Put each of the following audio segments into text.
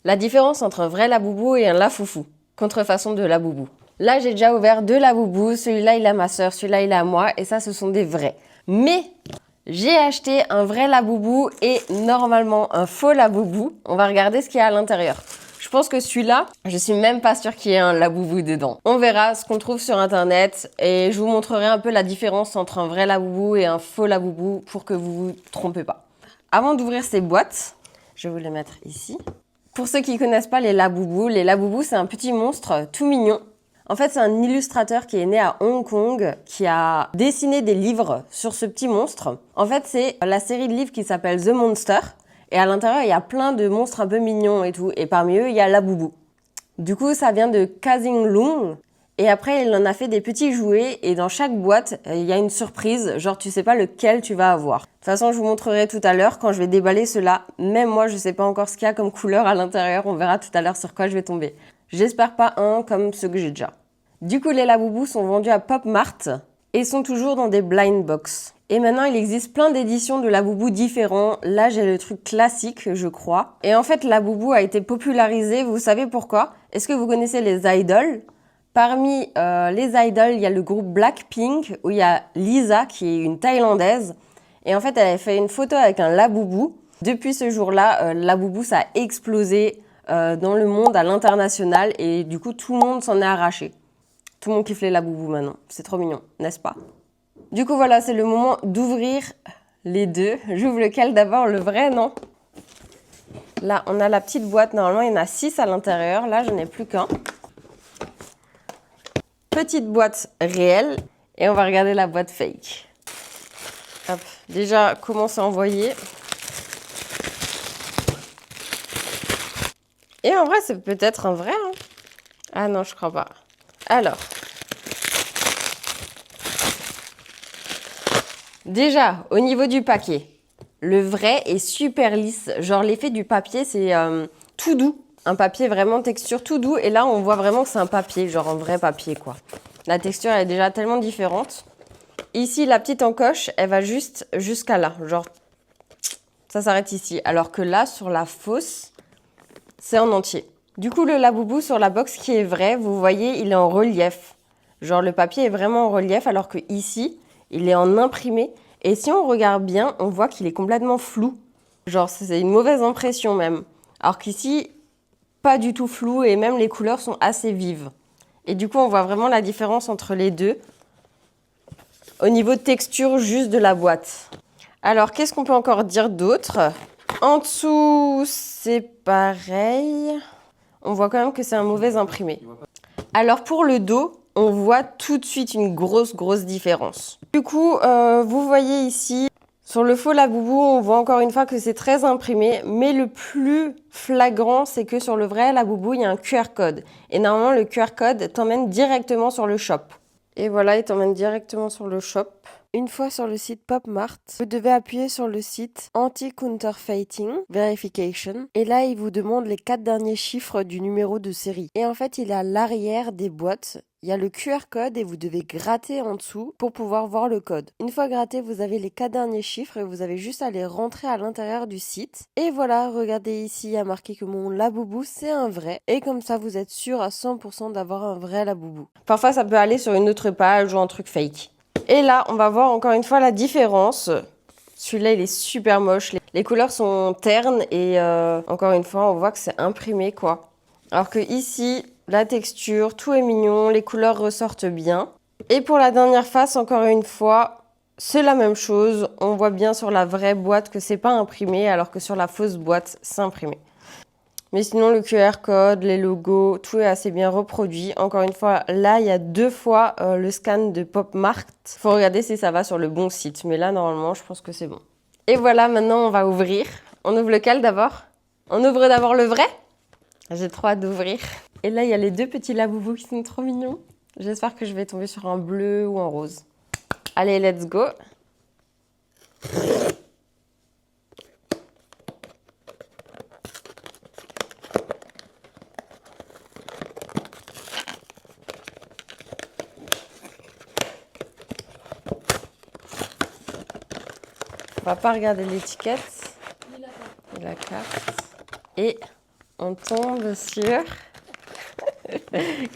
La différence entre un vrai Labubu et un Lafoufou. Contrefaçon de Labubu. Là, j'ai déjà ouvert 2 Labubu. Celui-là, il est à ma soeur, celui-là, il est à moi. Et ça, ce sont des vrais. Mais j'ai acheté un vrai Labubu et normalement un faux Labubu. On va regarder ce qu'il y a à l'intérieur. Je pense que celui-là, je suis même pas sûre qu'il y ait un Labubu dedans. On verra ce qu'on trouve sur internet et je vous montrerai un peu la différence entre un vrai Labubu et un faux Labubu pour que vous vous trompez pas. Avant d'ouvrir ces boîtes, je vais vous les mettre ici. Pour ceux qui connaissent pas les Labubu, c'est un petit monstre tout mignon. En fait, c'est un illustrateur qui est né à Hong Kong, qui a dessiné des livres sur ce petit monstre. En fait, c'est la série de livres qui s'appelle The Monster. Et à l'intérieur, il y a plein de monstres un peu mignons et tout. Et parmi eux, il y a Labubu. Du coup, ça vient de Kazing Lung. Et après, il en a fait des petits jouets. Et dans chaque boîte, il y a une surprise. Genre, tu sais pas lequel tu vas avoir. De toute façon, je vous montrerai tout à l'heure quand je vais déballer cela. Même moi, je sais pas encore ce qu'il y a comme couleur à l'intérieur. On verra tout à l'heure sur quoi je vais tomber. J'espère pas un comme ceux que j'ai déjà. Du coup, les Labubu sont vendus à Pop Mart et sont toujours dans des blind box. Et maintenant, il existe plein d'éditions de Labubu différents. Là, j'ai le truc classique, je crois. Et en fait, Labubu a été popularisé. Vous savez pourquoi? Est-ce que vous connaissez les idols? Parmi les idols, il y a le groupe Blackpink, où il y a Lisa, qui est une Thaïlandaise. Et en fait, elle a fait une photo avec un Labubu. Depuis ce jour-là, Labubu, ça a explosé dans le monde à l'international. Et du coup, tout le monde s'en est arraché. Tout le monde kiffe les Labubu maintenant. C'est trop mignon, n'est-ce pas? Du coup, voilà, c'est le moment d'ouvrir les deux. J'ouvre lequel d'abord? Le vrai, non? Là, on a la petite boîte. Normalement, il y en a 6 à l'intérieur. Là, je n'ai plus qu'un. Petite boîte réelle. Et on va regarder la boîte fake. Hop. Déjà, comment c'est envoyé. Et en vrai, c'est peut-être un vrai. Hein. Ah non, je crois pas. Alors. Déjà, au niveau du papier, le vrai est super lisse. Genre, l'effet du papier, c'est tout doux. Un papier vraiment texture tout doux. Et là, on voit vraiment que c'est un papier, genre un vrai papier, quoi. La texture, elle est déjà tellement différente. Ici, la petite encoche, elle va juste jusqu'à là. Genre, ça s'arrête ici. Alors que là, sur la fausse, c'est en entier. Du coup, le Labubu sur la box qui est vrai, vous voyez, il est en relief. Genre, le papier est vraiment en relief, alors que ici, il est en imprimé. Et si on regarde bien, on voit qu'il est complètement flou. Genre, c'est une mauvaise impression même. Alors qu'ici, pas du tout flou et même les couleurs sont assez vives. Et du coup, on voit vraiment la différence entre les deux. Au niveau de texture juste de la boîte. Alors, qu'est-ce qu'on peut encore dire d'autre? En dessous, c'est pareil. On voit quand même que c'est un mauvais imprimé. Alors, pour le dos, on voit tout de suite une grosse différence. Du coup, vous voyez ici, sur le faux Labubu, on voit encore une fois que c'est très imprimé. Mais le plus flagrant, c'est que sur le vrai Labubu, il y a un QR code. Et normalement, le QR code t'emmène directement sur le shop. Et voilà, il t'emmène directement sur le shop. Une fois sur le site Pop Mart, vous devez appuyer sur le site Anti-Counterfeiting Verification. Et là, il vous demande les 4 derniers chiffres du numéro de série. Et en fait, il est à l'arrière des boîtes. Il y a le QR code et vous devez gratter en dessous pour pouvoir voir le code. Une fois gratté, vous avez les 4 derniers chiffres et vous avez juste à les rentrer à l'intérieur du site. Et voilà, regardez ici, il y a marqué que mon Labubu, c'est un vrai. Et comme ça, vous êtes sûr à 100% d'avoir un vrai Labubu. Parfois, ça peut aller sur une autre page ou un truc fake. Et là, on va voir encore une fois la différence. Celui-là, il est super moche. Les couleurs sont ternes et encore une fois, on voit que c'est imprimé, quoi. Alors que ici, la texture, tout est mignon, les couleurs ressortent bien. Et pour la dernière face, encore une fois, c'est la même chose. On voit bien sur la vraie boîte que c'est pas imprimé, alors que sur la fausse boîte, c'est imprimé. Mais sinon, le QR code, les logos, tout est assez bien reproduit. Encore une fois, là, il y a 2 fois le scan de Pop Mart. Il faut regarder si ça va sur le bon site. Mais là, normalement, je pense que c'est bon. Et voilà, maintenant, on va ouvrir. On ouvre lequel d'abord? On ouvre d'abord le vrai? J'ai trop hâte d'ouvrir. Et là, il y a les 2 petits Labubu qui sont trop mignons. J'espère que je vais tomber sur un bleu ou un rose. Allez, let's go! On va pas regarder l'étiquette et la carte. Et on tombe sur...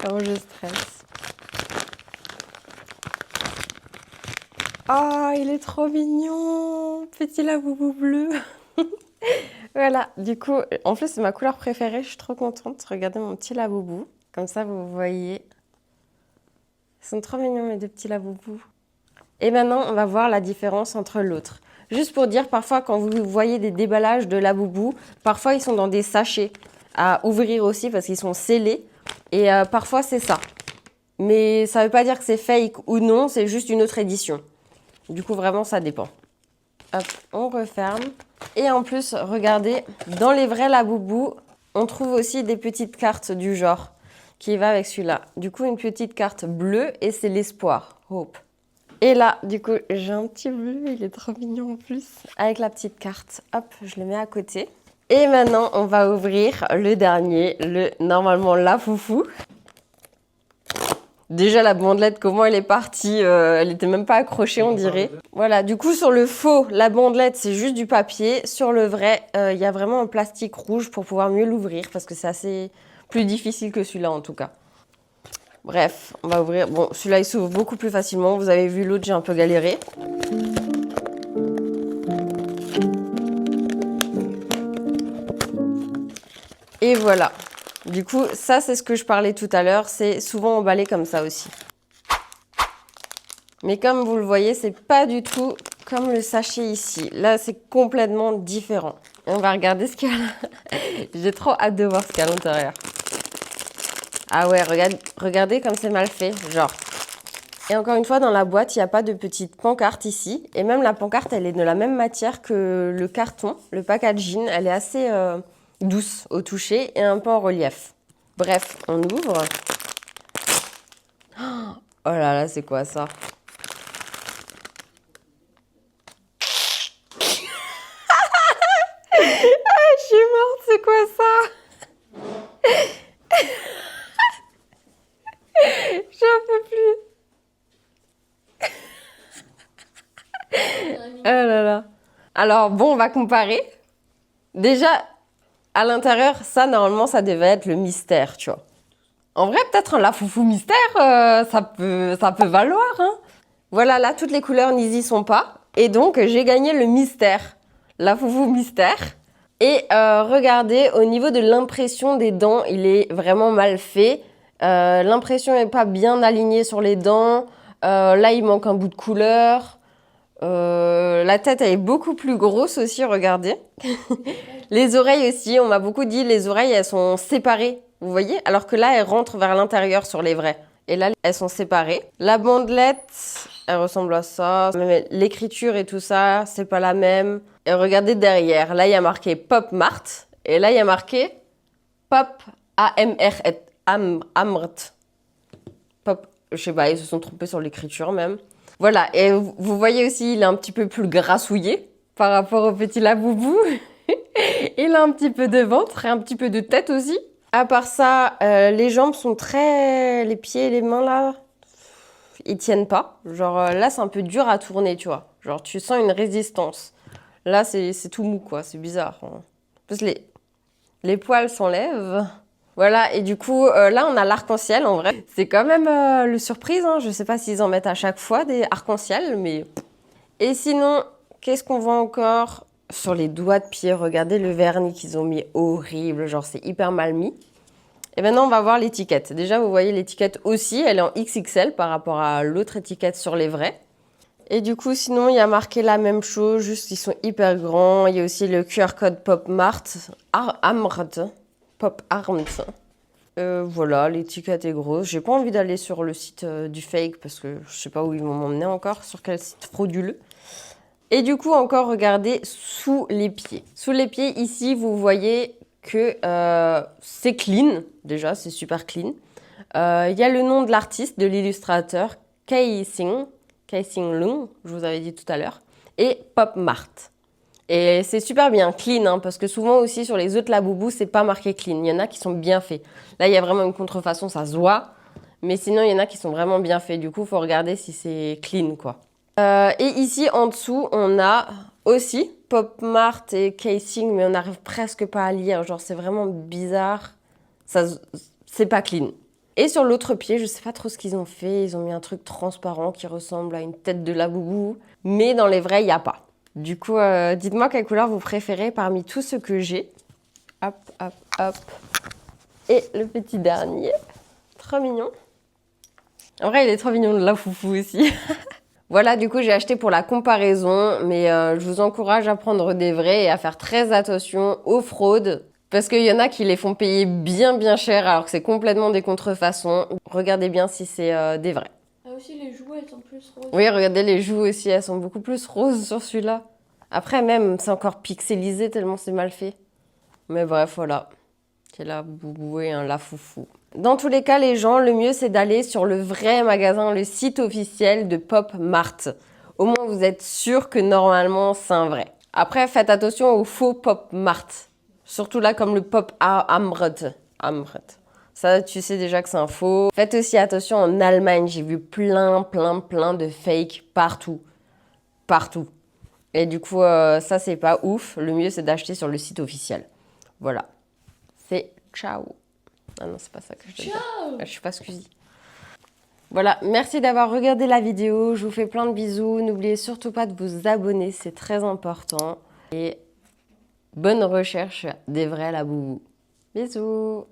Comment je stresse. Oh, il est trop mignon. Petit laboubou bleu. Voilà, du coup, en plus, c'est ma couleur préférée. Je suis trop contente. Regardez mon petit laboubou. Comme ça, vous voyez. Ils sont trop mignons, mes deux petits laboubous. Et maintenant, on va voir la différence entre l'autre. Juste pour dire, parfois, quand vous voyez des déballages de laboubous, parfois, ils sont dans des sachets à ouvrir aussi parce qu'ils sont scellés. Et parfois, c'est ça. Mais ça ne veut pas dire que c'est fake ou non, c'est juste une autre édition. Du coup, vraiment, ça dépend. Hop, on referme. Et en plus, regardez, dans les vrais laboubous, on trouve aussi des petites cartes du genre qui va avec celui-là. Du coup, une petite carte bleue et c'est l'espoir, Hope. Et là, du coup, j'ai un petit bleu, il est trop mignon en plus, avec la petite carte. Hop, je le mets à côté. Et maintenant, on va ouvrir le dernier, normalement la foufou. Déjà, la bandelette, comment elle est partie, elle n'était même pas accrochée, on dirait. Voilà, du coup, sur le faux, la bandelette, c'est juste du papier. Sur le vrai, il y a vraiment un plastique rouge pour pouvoir mieux l'ouvrir, parce que c'est assez plus difficile que celui-là, en tout cas. Bref, on va ouvrir. Bon, celui-là, il s'ouvre beaucoup plus facilement. Vous avez vu l'autre, j'ai un peu galéré. Et voilà. Du coup, ça, c'est ce que je parlais tout à l'heure. C'est souvent emballé comme ça aussi. Mais comme vous le voyez, c'est pas du tout comme le sachet ici. Là, c'est complètement différent. Et on va regarder ce qu'il y a là. J'ai trop hâte de voir ce qu'il y a à l'intérieur. Ah ouais, regardez comme c'est mal fait, genre. Et encore une fois, dans la boîte, il n'y a pas de petite pancarte ici. Et même la pancarte, elle est de la même matière que le carton, le packaging. Elle est assez douce au toucher et un peu en relief. Bref, on ouvre. Oh là là, c'est quoi ça? Je suis morte, c'est quoi ça? J'en peux plus. Oh là là. Alors bon, on va comparer. Déjà, à l'intérieur, ça, normalement, ça devait être le mystère, tu vois. En vrai, peut-être un lafoufou mystère, ça peut valoir, hein. Voilà, là, toutes les couleurs n'y y sont pas. Et donc, j'ai gagné le mystère. Lafoufou mystère. Et regardez, au niveau de l'impression des dents, il est vraiment mal fait. L'impression n'est pas bien alignée sur les dents. Là, il manque un bout de couleur. La tête, elle est beaucoup plus grosse aussi, regardez. Les oreilles aussi, on m'a beaucoup dit, les oreilles, elles sont séparées. Vous voyez? Alors que là, elles rentrent vers l'intérieur sur les vrais. Et là, elles sont séparées. La bandelette, elle ressemble à ça. L'écriture et tout ça, c'est pas la même. Et regardez derrière. Là, il y a marqué Pop Mart. Et là, il y a marqué Pop Amrt. Pop, je sais pas, ils se sont trompés sur l'écriture même. Voilà, et vous voyez aussi, il est un petit peu plus grassouillé par rapport au petit laboubou. Il a un petit peu de ventre et un petit peu de tête aussi. À part ça, les jambes sont très... Les pieds et les mains, là, ils tiennent pas. Genre, là, c'est un peu dur à tourner, tu vois. Genre, tu sens une résistance. Là, c'est tout mou, quoi. C'est bizarre. En plus, les poils s'enlèvent. Voilà, et du coup, là, on a l'arc-en-ciel, en vrai. C'est quand même le surprise, hein. Je sais pas s'ils en mettent à chaque fois des arc-en-ciel, mais... Et sinon, qu'est-ce qu'on voit encore? Sur les doigts de pied, regardez le vernis qu'ils ont mis, horrible, genre c'est hyper mal mis. Et maintenant, on va voir l'étiquette. Déjà, vous voyez l'étiquette aussi, elle est en XXL par rapport à l'autre étiquette sur les vrais. Et du coup, sinon, il y a marqué la même chose, juste ils sont hyper grands. Il y a aussi le QR code Pop Mart, Pop Armt. Voilà, l'étiquette est grosse. J'ai pas envie d'aller sur le site du fake parce que je sais pas où ils vont m'emmener encore, sur quel site frauduleux. Et du coup, encore, regardez sous les pieds. Sous les pieds, ici, vous voyez que c'est clean. Déjà, c'est super clean. Il y a le nom de l'artiste, de l'illustrateur, Kai-Sing Lung, je vous avais dit tout à l'heure, et Pop Mart. Et c'est super bien clean, hein, parce que souvent aussi sur les autres laboubous, c'est pas marqué clean. Il y en a qui sont bien faits. Là, il y a vraiment une contrefaçon, ça se voit. Mais sinon, il y en a qui sont vraiment bien faits. Du coup, il faut regarder si c'est clean, quoi. Et ici, en dessous, on a aussi Pop Mart et casing, mais on n'arrive presque pas à lire. Genre, c'est vraiment bizarre. C'est pas clean. Et sur l'autre pied, je sais pas trop ce qu'ils ont fait. Ils ont mis un truc transparent qui ressemble à une tête de Labubu. Mais dans les vrais, il n'y a pas. Du coup, dites-moi quelle couleur vous préférez parmi tous ceux que j'ai. Hop, hop, hop. Et le petit dernier. Trop mignon. En vrai, il est trop mignon, le Lafoufou aussi. Voilà, du coup, j'ai acheté pour la comparaison. Mais je vous encourage à prendre des vrais et à faire très attention aux fraudes. Parce qu'il y en a qui les font payer bien cher alors que c'est complètement des contrefaçons. Regardez bien si c'est des vrais. Ah aussi, les jouets, elles sont plus roses. Oui, regardez les joues aussi, elles sont beaucoup plus roses sur celui-là. Après même, c'est encore pixelisé tellement c'est mal fait. Mais bref, voilà. C'est la boubou et un Lafoufou. Dans tous les cas, les gens, le mieux c'est d'aller sur le vrai magasin, le site officiel de Pop Mart. Au moins, vous êtes sûr que normalement, c'est un vrai. Après, faites attention aux faux Pop Mart. Surtout là, comme le Pop Amret. Ça, tu sais déjà que c'est un faux. Faites aussi attention en Allemagne. J'ai vu plein de fakes partout. Partout. Et du coup, ça, c'est pas ouf. Le mieux, c'est d'acheter sur le site officiel. Voilà. C'est ciao. Ah non, c'est pas ça que je te dis. Je suis pas Squeezie. Voilà, merci d'avoir regardé la vidéo. Je vous fais plein de bisous. N'oubliez surtout pas de vous abonner, c'est très important. Et bonne recherche des vrais Labubu. Bisous.